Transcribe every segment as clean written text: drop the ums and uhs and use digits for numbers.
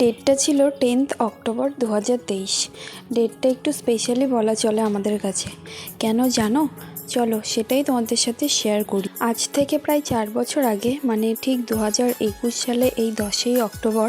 ডেটটা ছিল 10th October 2023। ডেটটা একটু স্পেশালি বলা চলে আমাদের কাছে। কেন জানো? চলো সেটাই তোমাদের সাথে শেয়ার করি। আজ থেকে প্রায় 4 বছর আগে, মানে ঠিক 2021 সালে এই 10ই অক্টোবর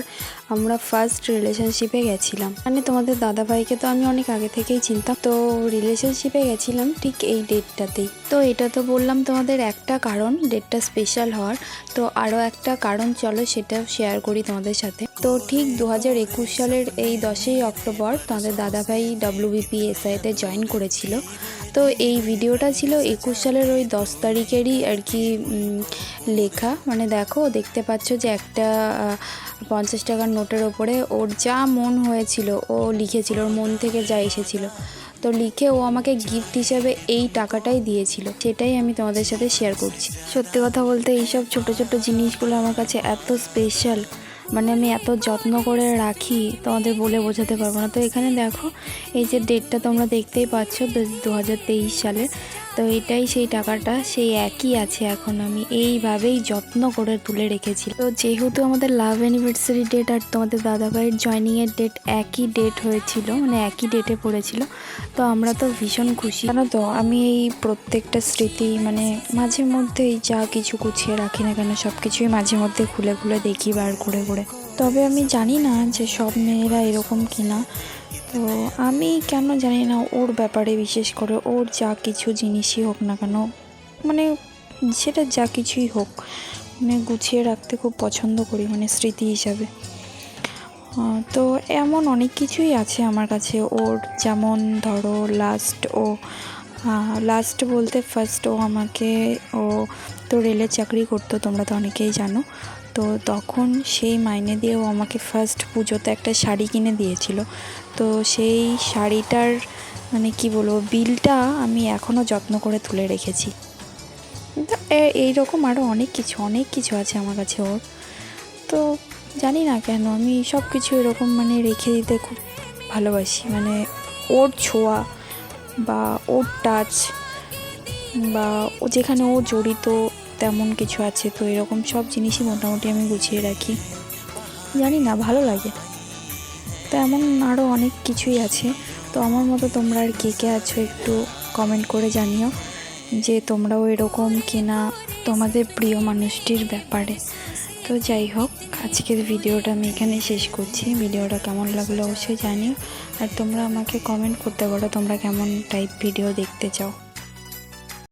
আমরা ফার্স্ট রিলেশনশিপে গেছিলাম। মানে তোমাদের দাদাভাইকে তো আমি অনেক আগে থেকেই চিনতাম, তো রিলেশনশিপে গেছিলাম ঠিক এই ডেটটাতেই। তো এটা তো বললাম তোমাদের একটা কারণ ডেটটা স্পেশাল হওয়ার, তো আরও একটা কারণ চলো সেটা শেয়ার করি তোমাদের সাথে। তো ঠিক 2021 সালের এই 10ই অক্টোবর তোমাদের দাদাভাই WBPSIতে জয়েন করেছিল। তো এই ভিডিওটা ছিল 21 সালের ওই 10 তারিখেরই আর কি লেখা। মানে দেখো, দেখতে পাচ্ছ যে একটা 50 টাকার নোটের ওপরে ওর যা মন হয়েছিল ও লিখেছিল, ওর মন থেকে যা এসেছিল। তো লিখে ও আমাকে গিফট হিসাবে এই টাকাটাই দিয়েছিল, সেটাই আমি তোমাদের সাথে শেয়ার করছি। সত্যি কথা বলতে এইসব ছোট ছোট জিনিসগুলো আমার কাছে এত স্পেশাল, মানে আমি এত যত্ন করে রাখি তোমাদের বলে বোঝাতে পারবো না। তো এখানে দেখো, এই যে ডেটটা তোমরা দেখতেই পাচ্ছ 2023 সালে, তো এটাই সেই টাকাটা, সেই একই আছে এখন। আমি এইভাবেই যত্ন করে তুলে রেখেছি। তো যেহেতু আমাদের লাভ অ্যানিভার্সারি ডেট আর তোমাদের দাদাভাইয়ের জয়নিংয়ের ডেট একই ডেট হয়েছিল, মানে একই ডেটে পড়েছিল, তো আমরা তো ভীষণ খুশি। জানো তো, আমি এই প্রত্যেকটা স্মৃতি মানে মাঝে মধ্যেই যা কিছু গুছিয়ে রাখি না কেন, সব কিছুই মাঝে মধ্যে খুলে খুলে দেখি বার করে করে। তবে আমি জানি না যে সব মেয়েরা এরকম কিনা। তো আমি কেন জানি না, ওর ব্যাপারে বিশেষ করে ওর যা কিছু জিনিসই হোক না কেন, মানে সেটা যা কিছুই হোক, মানে গুছিয়ে রাখতে খুব পছন্দ করি, মানে স্মৃতি হিসাবে। তো এমন অনেক কিছুই আছে আমার কাছে ওর। যেমন ধরো লাস্ট বলতে ফার্স্ট ও তো রেলের চাকরি করতো, তোমরা তো অনেকেই জানো। তো তখন সেই মাইনে দিয়ে ও আমাকে ফার্স্ট পুজোতে একটা শাড়ি কিনে দিয়েছিল। তো সেই শাড়িটার মানে কি বলবো, বিলটা আমি এখনও যত্ন করে তুলে রেখেছি। তো এইরকম আরও অনেক কিছু আছে আমার কাছে ওর। তো জানি না কেন আমি সব কিছু এরকম মানে রেখে দিতে খুব ভালোবাসি। মানে ওর ছোঁয়া বা ওর টাচ বা ও যেখানে ও জড়িত তেমন কিছু আছে, তো এরকম সব জিনিসই মোটামুটি আমি গুছিয়ে রাখি। জানি না, ভালো লাগে। তো এমন আরও অনেক কিছুই আছে। তো আমার মতো তোমরা আর কে কে আছো একটু কমেন্ট করে জানিও যে তোমরাও এরকম কিনা তোমাদের প্রিয় মানুষটির ব্যাপারে। তো যাই হোক, আজকের ভিডিওটা আমি এখানে শেষ করছি। ভিডিওটা কেমন লাগলো অবশ্যই জানিও, আর তোমরা আমাকে কমেন্ট করতে পারো তোমরা কেমন টাইপ ভিডিও দেখতে চাও।